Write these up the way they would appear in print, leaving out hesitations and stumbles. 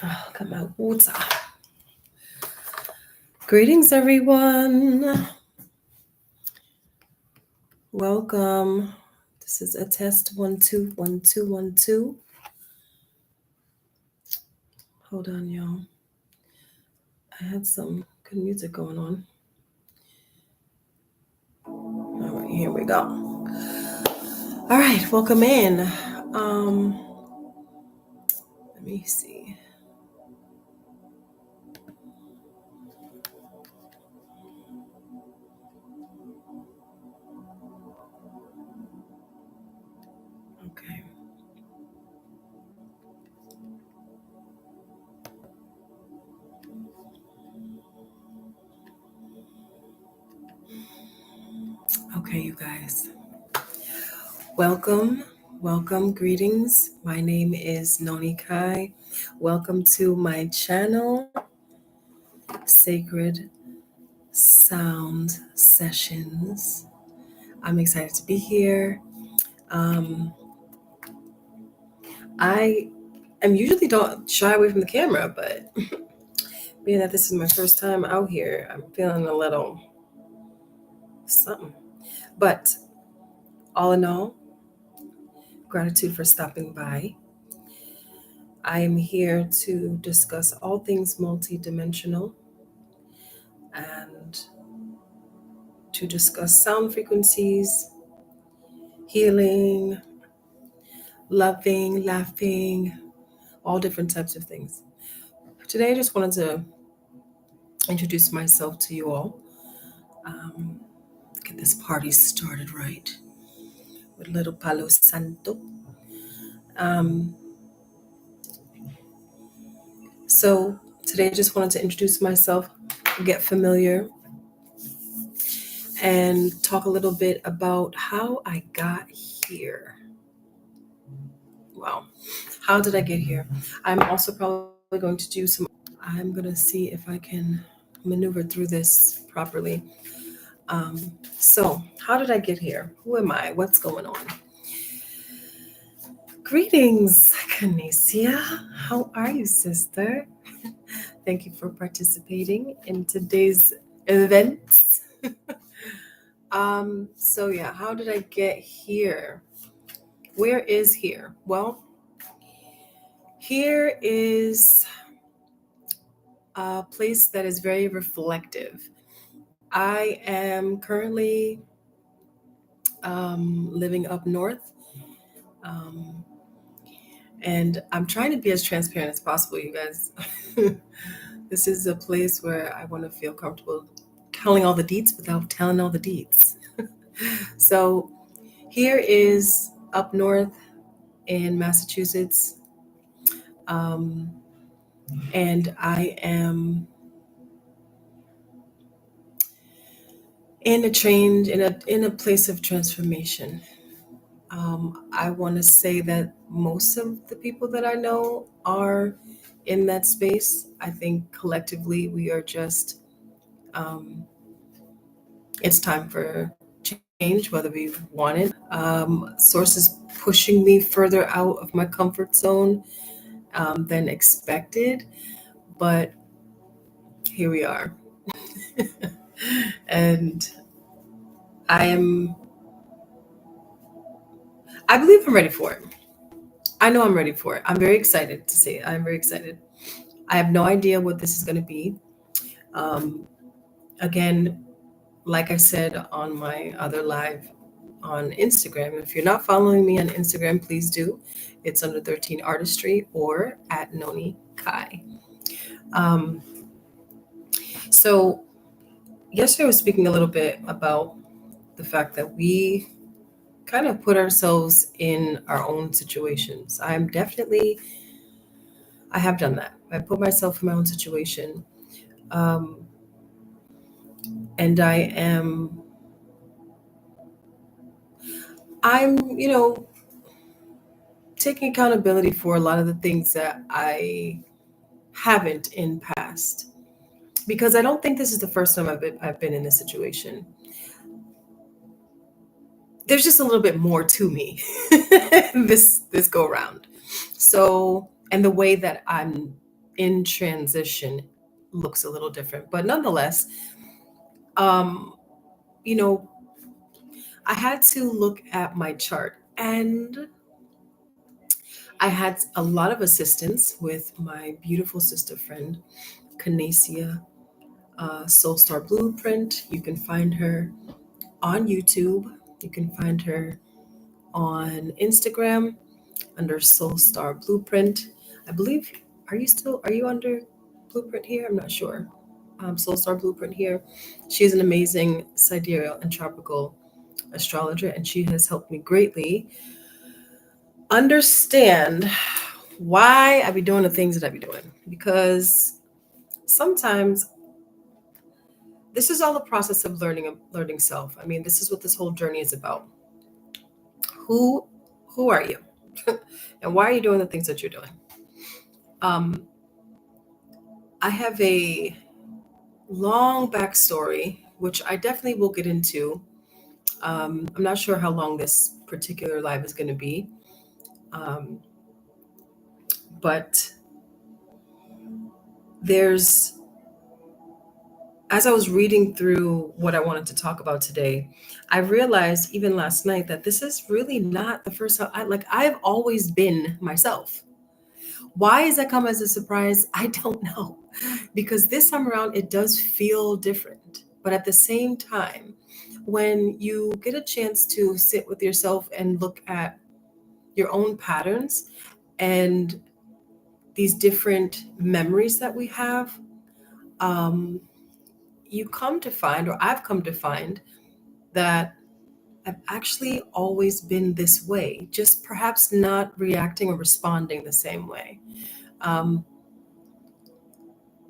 Oh, got my water. Greetings, everyone. Welcome. This is a test 1 2 1 2 1 2. Hold on, y'all. I had some good music going on. All right, here we go. All right, welcome in. Let me see. Okay. Okay, you guys. Welcome, greetings. My name is Noni Kai. Welcome to my channel, Sacred Sound Sessions. I'm excited to be here. I am usually don't shy away from the camera, but being that this is my first time out here, I'm feeling a little something. But all in all, gratitude for stopping by. I am here to discuss all things multidimensional and to discuss sound frequencies, healing, loving, laughing, all different types of things. Today, I just wanted to introduce myself to you all. Get this party started right with little Palo Santo. Um, so today, I just wanted to introduce myself, get familiar, and talk a little bit about how I got here. Wow, how did I get here? I'm also probably going to do some. I'm gonna see if I can maneuver through this properly. So, how did I get here? Who am I? What's going on? Greetings, Kanesia. How are you, sister? Thank you for participating in today's event. So yeah, how did I get here? Where is here? Well, here is a place that is very reflective. I am currently living up north. Um, and I'm trying to be as transparent as possible, you guys. This is a place where I want to feel comfortable telling all the deets without telling all the deets. So here is up north in Massachusetts, um, and I am in a change, in a place of transformation. I want to say that most of the people that I know are in that space. I think collectively we are just, um, it's time for change, whether we want it. Sources pushing me further out of my comfort zone than expected, but here we are. And I am, I believe I'm ready for it. I know I'm ready for it. I'm very excited to say it. I'm very excited. I have no idea what this is going to be. Um, Again, like I said on my other live on Instagram, if you're not following me on Instagram, please do. It's under 13 Artistry or at Noni Kai. Um, so, yesterday I was speaking a little bit about the fact that we kind of put ourselves in our own situations. I have done that. I put myself in my own situation. Um, and I'm taking accountability for a lot of the things that I haven't in past. Because I don't think this is the first time I've been in this situation. There's just a little bit more to me this go round. So, and the way that I'm in transition looks a little different. But nonetheless, um, you know, I had to look at my chart, and I had a lot of assistance with my beautiful sister friend, Canacia, Soul Star Blueprint. You can find her on YouTube. You can find her on Instagram under Soul Star Blueprint. I believe, are you under Blueprint here? I'm not sure. Soul Star Blueprint here. She's an amazing sidereal and tropical astrologer, and she has helped me greatly understand why I be doing the things that I be doing. Because sometimes this is all a process of learning self. I mean, this is what this whole journey is about. Who who are you? And why are you doing the things that you're doing? Um, I have a long backstory, which I definitely will get into. I'm not sure how long this particular live is going to be, um, but there's, as I was reading through what I wanted to talk about today, I realized even last night that this is really not the first time. I've always been myself. Why is that come as a surprise? I don't know. Because this time around, it does feel different. But at the same time, when you get a chance to sit with yourself and look at your own patterns and these different memories that we have, um, you come to find, or I've come to find, that I've actually always been this way, just perhaps not reacting or responding the same way. Um,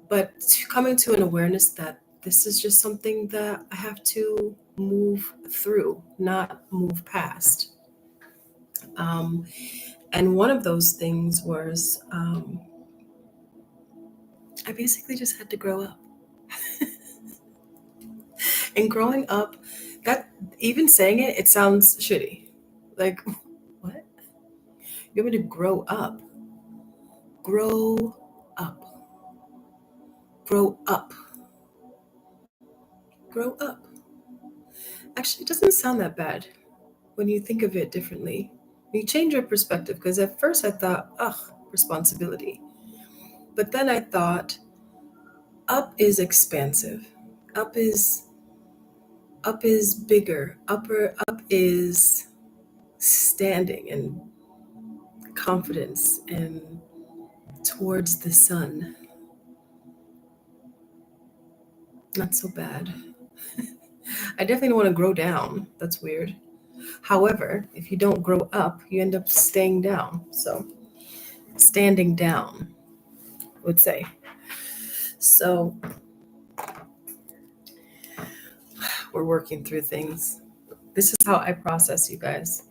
but coming to an awareness that this is just something that I have to move through, not move past. Um, and one of those things was I basically just had to grow up. And growing up, that, even saying it, it sounds shitty. Like, what? You want me to grow up? Grow up. Grow up. Grow up. Actually, it doesn't sound that bad when you think of it differently. You change your perspective, because at first I thought, ugh, responsibility. But then I thought, up is expansive. Up is up is bigger. Up is standing and confidence and towards the sun. Not so bad. I definitely want to grow down. That's weird. However, if you don't grow up, you end up staying down. So, standing down, I would say. So, we're working through things. This is how I process, you guys.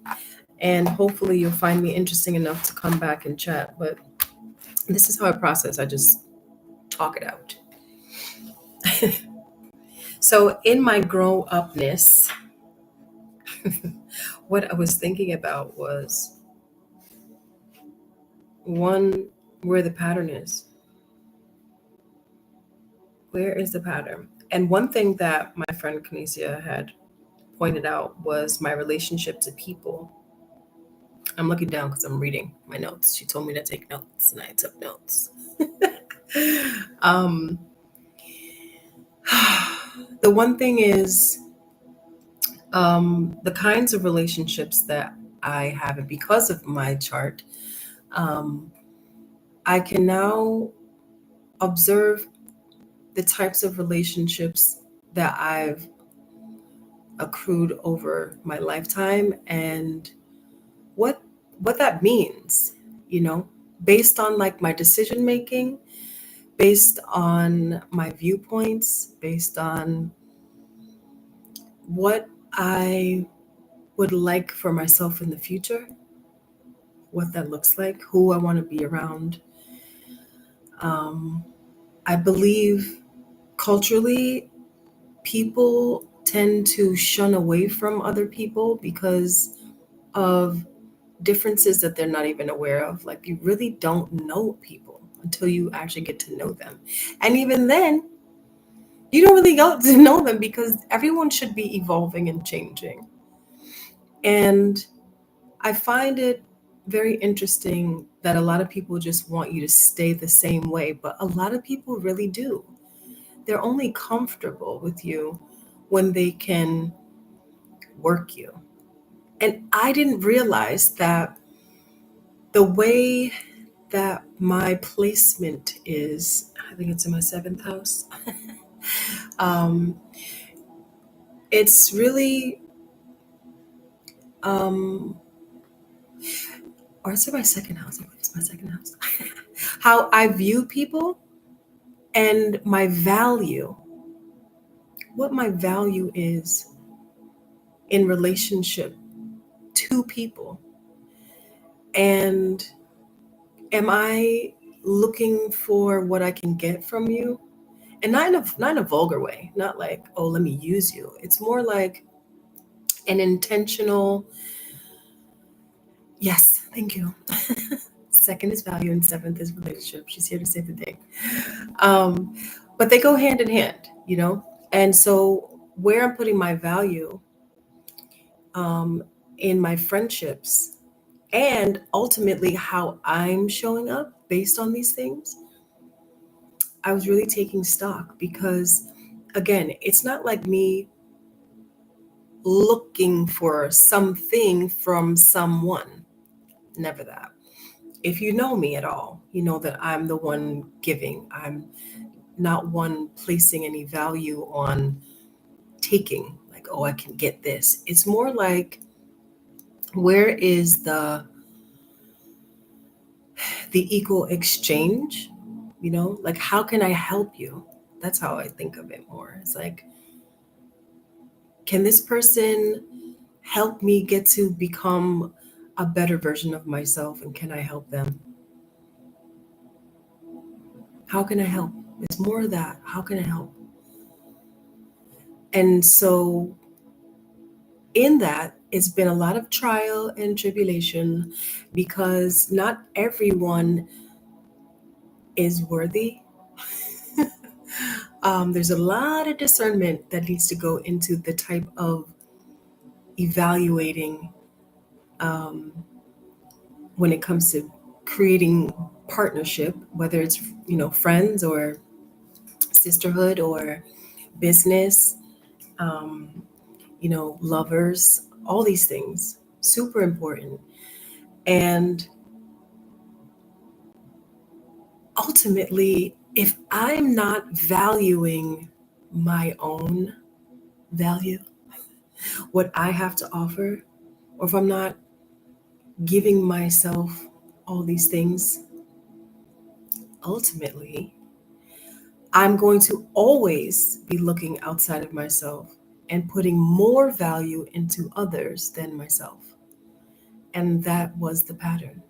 And hopefully, you'll find me interesting enough to come back and chat. But this is how I process. I just talk it out. So, in my grow upness, what I was thinking about was one, where the pattern is. Where is the pattern? And one thing that my friend Kinesia had pointed out was my relationship to people. I'm looking down because I'm reading my notes. She told me to take notes, and I took notes. um, the one thing is, the kinds of relationships that I have, and because of my chart, um, I can now observe the types of relationships that I've accrued over my lifetime, and what what that means, you know, based on like my decision making, based on my viewpoints, based on what I would like for myself in the future, what that looks like, who I want to be around. Um, I believe culturally, people tend to shun away from other people because of differences that they're not even aware of. Like, you really don't know people. until you actually get to know them. And even then, you don't really get to know them because everyone should be evolving and changing. And I find it very interesting that a lot of people just want you to stay the same way, but a lot of people really do. They're only comfortable with you when they can work you. And I didn't realize that the way that my placement is, I think it's in my seventh house, um, it's really, um, or it's in my second house. I believe it's my second house. How I view people and my value, what my value is in relationship to people. And am I looking for what I can get from you? And not in a vulgar way, not like, oh, let me use you. It's more like an intentional, yes, thank you. Second is value and seventh is relationship. She's here to save the day. Um, but they go hand in hand, you know? And so where I'm putting my value um, in my friendships and ultimately how I'm showing up based on these things, I was really taking stock because, again, it's not like me looking for something from someone. Never that. If you know me at all, you know that I'm the one giving. I'm not one placing any value on taking, like, oh, I can get this. It's more like, where is the equal exchange? You know, like, how can I help you? That's how I think of it more. It's like, can this person help me get to become a better version of myself? And can I help them? How can I help? It's more of that. How can I help? And so, in that, it's been a lot of trial and tribulation because not everyone is worthy. There's a lot of discernment that needs to go into the type of evaluating um, when it comes to creating partnership, whether it's friends or sisterhood or business, um, lovers, all these things, super important. And ultimately, if I'm not valuing my own value, what I have to offer, or if I'm not giving myself all these things, ultimately, I'm going to always be looking outside of myself and putting more value into others than myself. And that was the pattern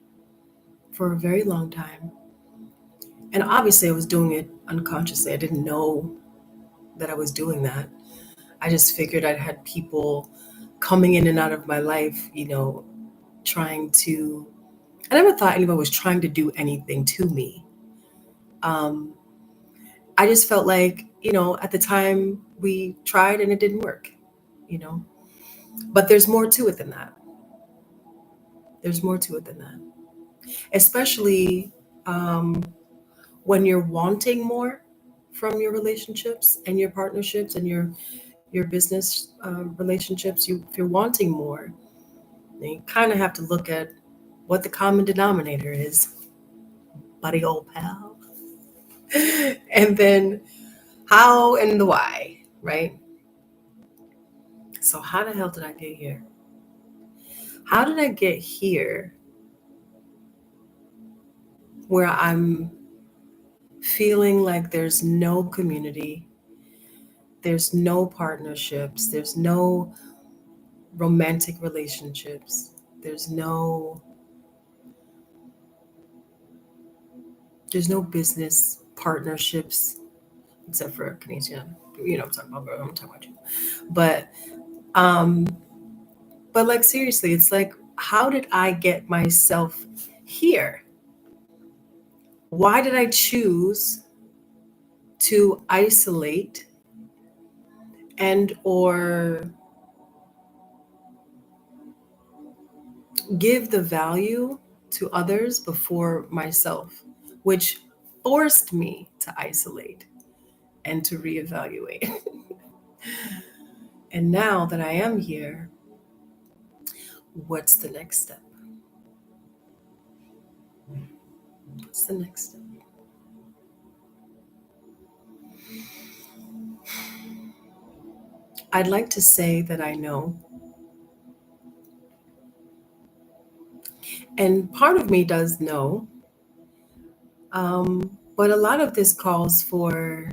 for a very long time. And obviously, I was doing it unconsciously. I didn't know that I was doing that. I just figured I'd had people coming in and out of my life, trying to, I never thought anyone was trying to do anything to me. Um, I just felt like, at the time we tried and it didn't work, you know. But there's more to it than that. There's more to it than that. Especially when you're wanting more from your relationships and your partnerships and your business relationships. If you're wanting more, then you kind of have to look at what the common denominator is, buddy, old pal, and then how and the why, right? So how the hell did I get here? How did I get here where I'm feeling like there's no community, there's no partnerships, there's no romantic relationships, there's no business partnerships except for Canadian. I'm talking about, girl. I'm talking about you. But um, but like, seriously, it's like, how did I get myself here? Why did I choose to isolate and or give the value to others before myself, which forced me to isolate and to reevaluate? And now that I am here, what's the next step? What's the next step? I'd like to say that I know. And part of me does know. But a lot of this calls for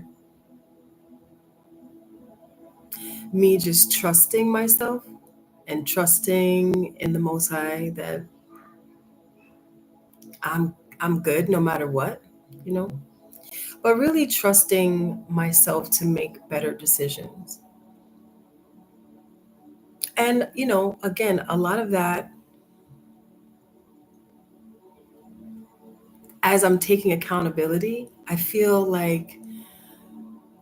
me just trusting myself and trusting in the Most High that I'm good no matter what, you know? But really trusting myself to make better decisions. And, again, a lot of that, as I'm taking accountability, I feel like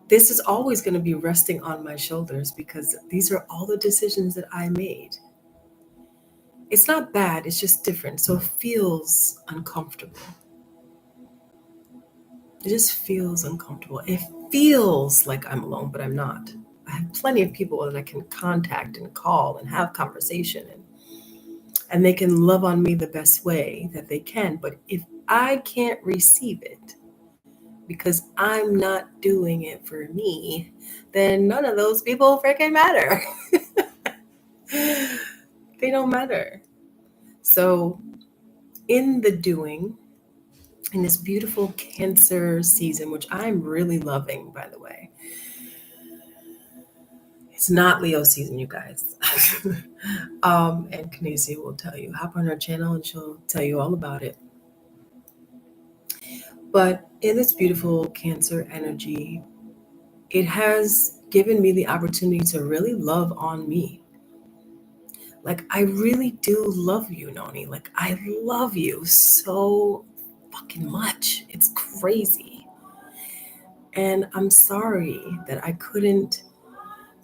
this is always going to be resting on my shoulders because these are all the decisions that I made. It's not bad, it's just different. So it feels uncomfortable. It just feels uncomfortable. It feels like I'm alone, but I'm not. I have plenty of people that I can contact and call and have conversation, and they can love on me the best way that they can. But if I can't receive it because I'm not doing it for me, then none of those people freaking matter. They don't matter. So, in the doing, in this beautiful Cancer season, which I'm really loving, by the way, it's not Leo season, you guys. And Kinesia will tell you. Hop on her channel and she'll tell you all about it. But in this beautiful Cancer energy, it has given me the opportunity to really love on me. Like, I really do love you, Noni. Like, I love you so fucking much. It's crazy. And I'm sorry that I couldn't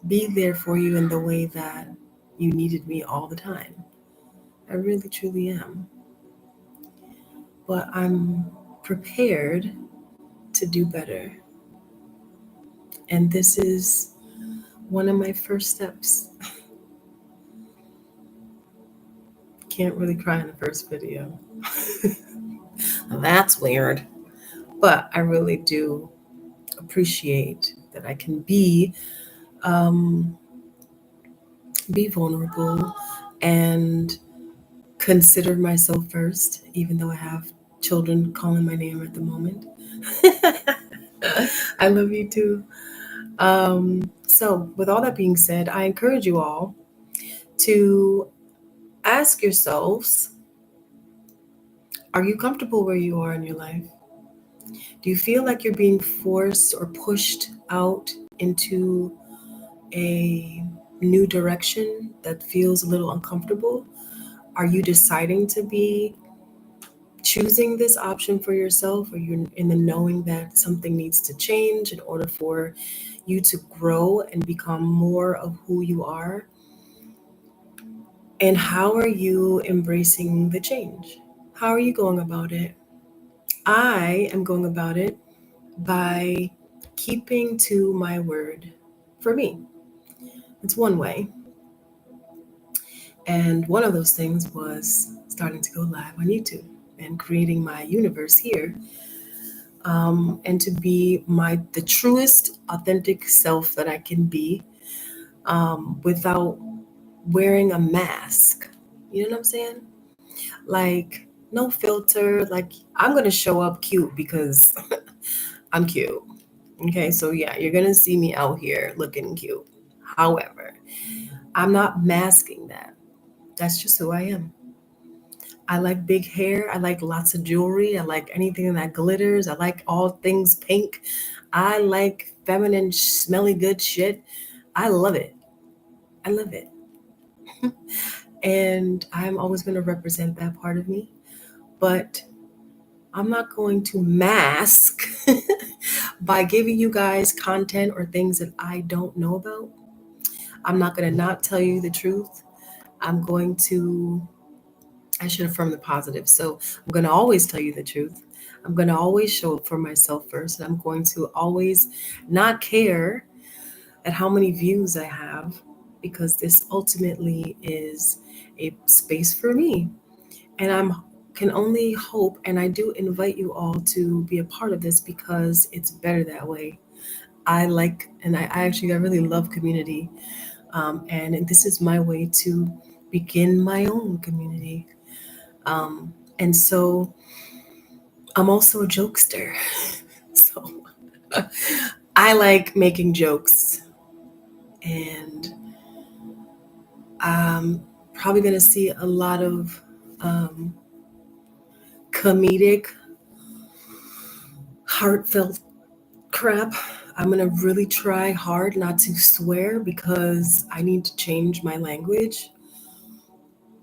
be there for you in the way that you needed me all the time. I really, truly am. But I'm prepared to do better. And this is one of my first steps. Can't really cry in the first video. That's weird. But I really do appreciate that I can um, be vulnerable and consider myself first, even though I have children calling my name at the moment. I love you too. So, with all that being said, I encourage you all to ask yourselves, are you comfortable where you are in your life? Do you feel like you're being forced or pushed out into a new direction that feels a little uncomfortable? Are you deciding to be choosing this option for yourself? Or you in the knowing that something needs to change in order for you to grow and become more of who you are? And how are you embracing the change? How are you going about it? I am going about it by keeping to my word for me. It's one way. And one of those things was starting to go live on YouTube and creating my universe here, and to be the truest, authentic self that I can be, without wearing a mask. You know what I'm saying? Like, no filter. Like, I'm going to show up cute because I'm cute. Okay, so yeah, you're going to see me out here looking cute. However, I'm not masking that. That's just who I am. I like big hair. I like lots of jewelry. I like anything that glitters. I like all things pink. I like feminine, smelly good shit. I love it. I love it. And I'm always going to represent that part of me. But I'm not going to mask by giving you guys content or things that I don't know about. I'm not going to not tell you the truth. I'm going to, I should affirm the positive. So I'm going to always tell you the truth. I'm going to always show up for myself first. And I'm going to always not care at how many views I have, because this ultimately is a space for me. And I'm can only hope, and I do invite you all to be a part of this because it's better that way. I like, and I really love community, and this is my way to begin my own community. And so I'm also a jokester. So I like making jokes, and I'm probably going to see a lot of um, comedic, heartfelt crap. I'm going to really try hard not to swear because I need to change my language.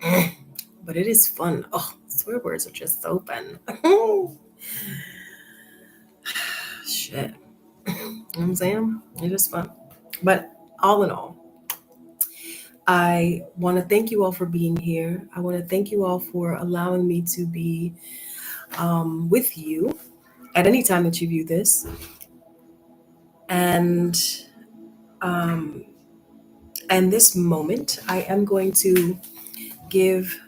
But it is fun. Oh, swear words are just so fun. Shit. You know what I'm saying? It's just fun. But all in all, I want to thank you all for being here. I want to thank you all for allowing me to be with you at any time that you view this. And um, and this moment, I am going to give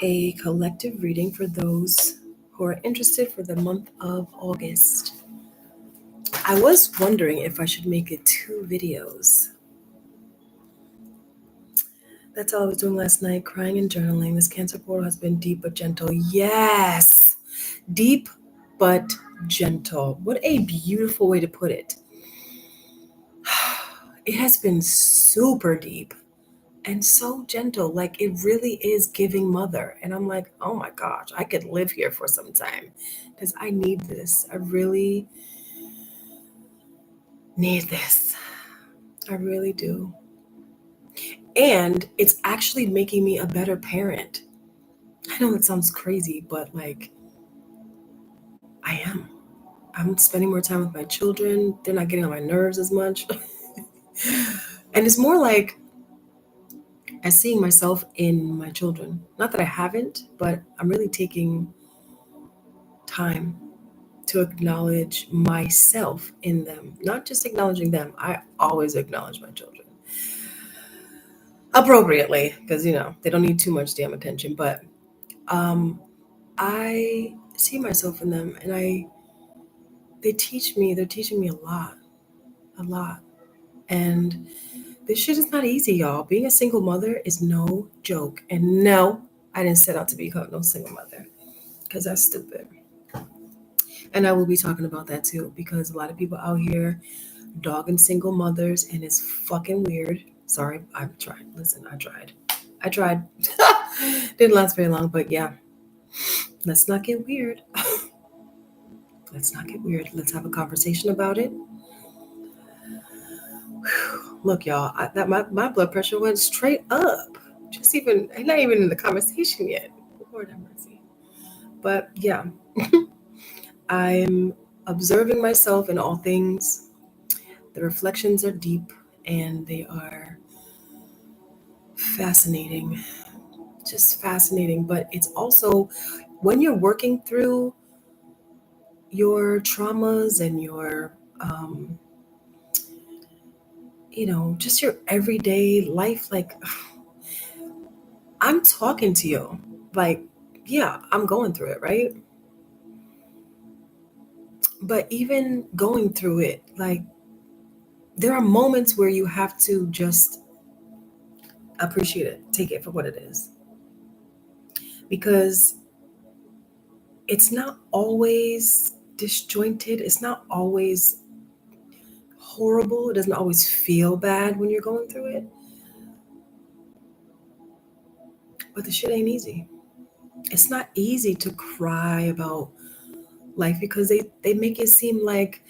a collective reading for those who are interested for the month of August. I was wondering if I should make it 2 videos. That's all I was doing last night, crying and journaling. This Cancer portal has been deep but gentle. Yes, deep but gentle. What a beautiful way to put it. It has been super deep and so gentle. Like, it really is giving mother. And I'm like, oh my gosh, I could live here for some time because I need this. I really need this. I really do. And it's actually making me a better parent. I know it sounds crazy, but like, I am. I'm spending more time with my children. They're not getting on my nerves as much. And it's more like I'm seeing myself in my children. Not that I haven't, but I'm really taking time to acknowledge myself in them, not just acknowledging them. I always acknowledge my children appropriately because, they don't need too much damn attention. But I see myself in them, and they're teaching me a lot, a lot. And this shit is not easy, y'all. Being a single mother is no joke. And no, I didn't set out to become no single mother because that's stupid. And I will be talking about that too because a lot of people out here dogging single mothers, and it's fucking weird. Sorry, I've tried. Listen, I tried. Didn't last very long, but yeah. Let's not get weird. Let's not get weird. Let's have a conversation about it. Look, y'all, my blood pressure went straight up. Just even, I'm not even in the conversation yet. Lord have mercy. But yeah, I'm observing myself in all things. The reflections are deep and they are fascinating, just fascinating. But it's also when you're working through your traumas and your, just your everyday life, like, I'm talking to you. Like, yeah, I'm going through it, right? But even going through it, like, there are moments where you have to just appreciate it, take it for what it is. Because it's not always disjointed, it's not always horrible, it doesn't always feel bad when you're going through it. But the shit ain't easy. It's not easy to cry about life because they make it seem like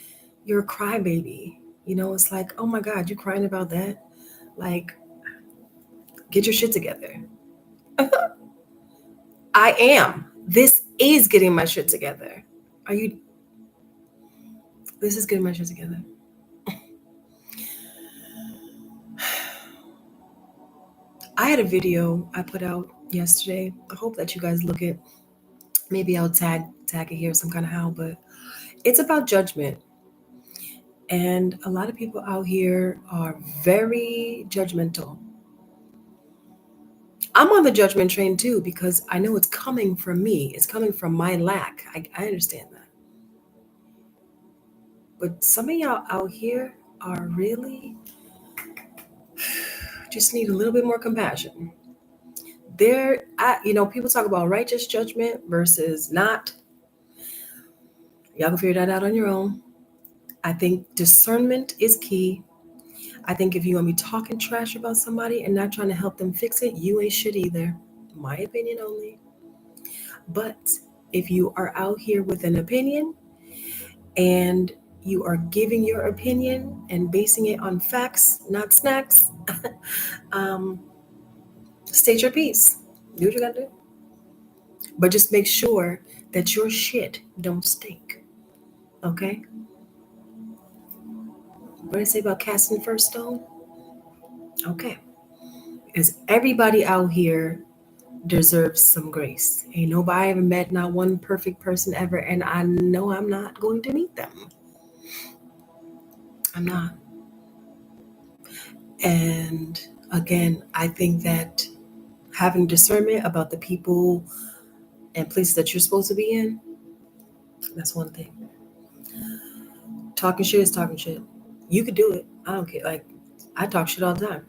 you're a crybaby. It's like, oh my God, you crying about that? Like, get your shit together. I am. This is getting my shit together. Are you? This is getting my shit together. I had a video I put out yesterday. I hope that you guys look it. Maybe I'll tag it here some kind of how, but it's about judgment. And a lot of people out here are very judgmental. I'm on the judgment train too because I know it's coming from me. It's coming from my lack. I understand that. But some of y'all out here are really just need a little bit more compassion. People talk about righteous judgment versus not. Y'all can figure that out on your own. I think discernment is key. I think if you want me talking trash about somebody and not trying to help them fix it, you ain't shit either. My opinion only. But if you are out here with an opinion and you are giving your opinion and basing it on facts, not snacks, um, state your piece. Do what you gotta do. But just make sure that your shit don't stink. Okay? What did I say about casting first stone? Okay. Because everybody out here deserves some grace. Ain't nobody ever met not one perfect person ever, and I know I'm not going to meet them. I'm not. And again, I think that having discernment about the people and places that you're supposed to be in, that's one thing. Talking shit is talking shit. You could do it. I don't care. Like, I talk shit all the time.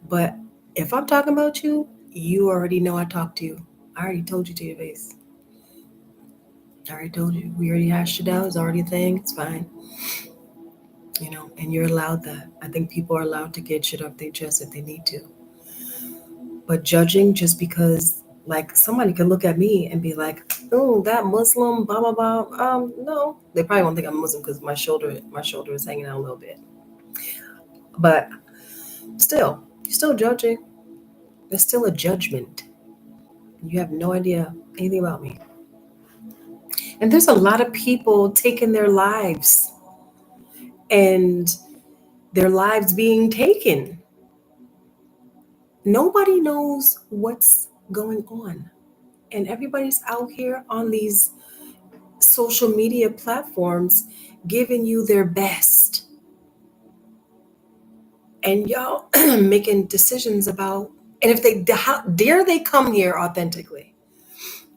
But if I'm talking about you, you already know I talked to you. I already told you to your face. I already told you. We already hashed it out. It's already a thing. It's fine. And you're allowed that. I think people are allowed to get shit off their chest if they need to. But judging just because, like, somebody could look at me and be like, "Oh, that Muslim, blah blah blah." No, they probably won't think I'm Muslim because my shoulder is hanging out a little bit. But still, you're still judging. There's still a judgment. You have no idea anything about me. And there's a lot of people taking their lives and their lives being taken. Nobody knows what's going on. And everybody's out here on these social media platforms giving you their best. And y'all making decisions about, and if how dare they come here authentically?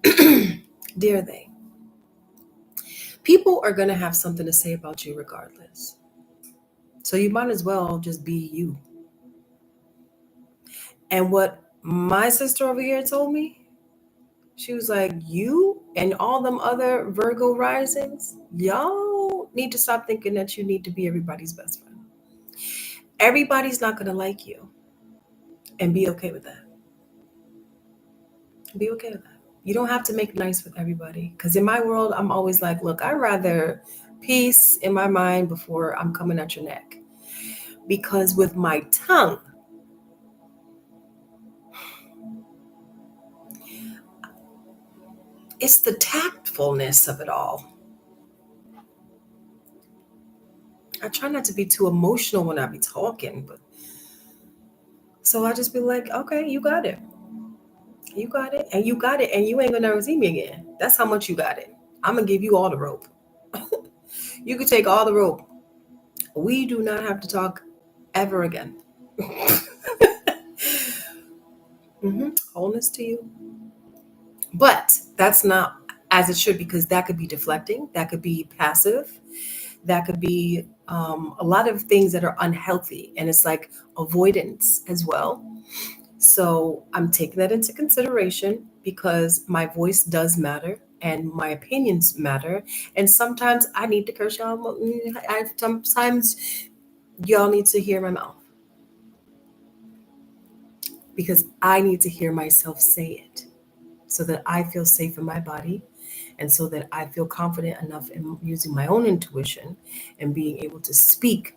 Dare they? People are going to have something to say about you regardless. So you might as well just be you. And what my sister over here told me, she was like, you and all them other Virgo risings, y'all need to stop thinking that you need to be everybody's best friend. Everybody's not going to like you. And be okay with that. Be okay with that. You don't have to make nice with everybody. Because in my world, I'm always like, look, I'd rather peace in my mind before I'm coming at your neck. Because with my tongue, it's the tactfulness of it all. I try not to be too emotional when I be talking, but so I just be like, okay, you got it. You got it, and you got it, and you ain't gonna never see me again. That's how much you got it. I'm gonna give you all the rope. You can take all the rope. We do not have to talk ever again. Wholeness to you. But that's not as it should, because that could be deflecting, that could be passive, that could be a lot of things that are unhealthy. And it's like avoidance as well. So I'm taking that into consideration because my voice does matter and my opinions matter. And sometimes I need to curse y'all. Sometimes y'all need to hear my mouth because I need to hear myself say it so that I feel safe in my body and so that I feel confident enough in using my own intuition and being able to speak,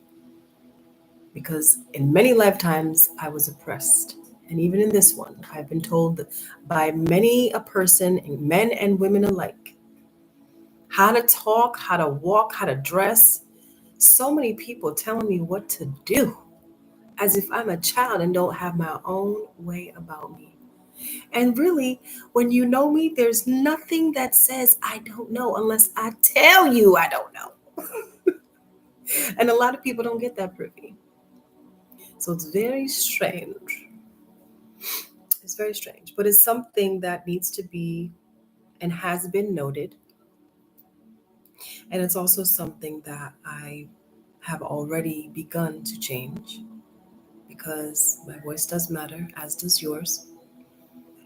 because in many lifetimes I was oppressed And even in this one, I've been told by many a person, men and women alike, how to talk, how to walk, how to dress. So many people telling me what to do as if I'm a child and don't have my own way about me. And really, when you know me, there's nothing that says I don't know unless I tell you I don't know. And a lot of people don't get that privy. So it's very strange. It's very strange, but it's something that needs to be and has been noted. And it's also something that I have already begun to change because my voice does matter, as does yours.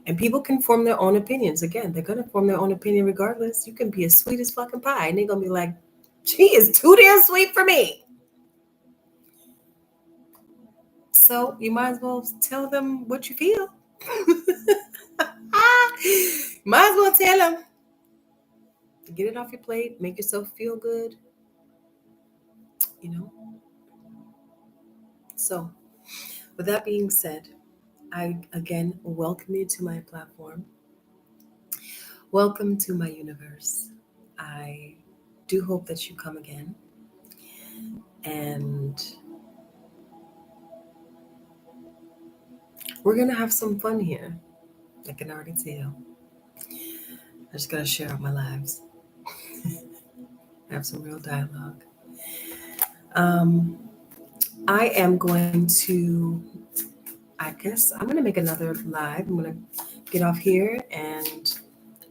And people can form their own opinions. Again, they're going to form their own opinion regardless. You can be as sweet as fucking pie, and they're going to be like, she is too damn sweet for me. So you might as well tell them what you feel. Might as well tell them. Get it off your plate, make yourself feel good, you know. So, with that being said, I again welcome you to my platform. Welcome to my universe. I do hope that you come again. And we're going to have some fun here. I can already tell. I just got to share out my lives, have some real dialogue. Um, I am going to, I guess, I'm going to make another live. I'm going to get off here and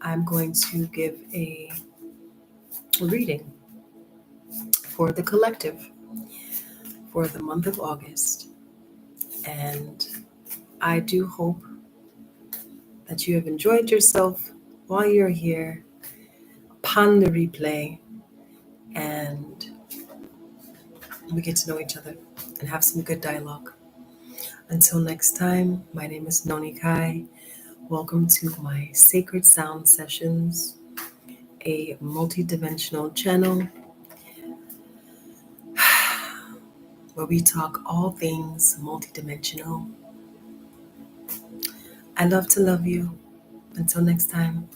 I'm going to give a reading for the collective for the month of August. And I do hope that you have enjoyed yourself while you're here upon the replay and we get to know each other and have some good dialogue. Until next time, my name is Noni Kai. Welcome to my Sacred Sound Sessions, a multi-dimensional channel where we talk all things multidimensional. I love to love you. Until next time.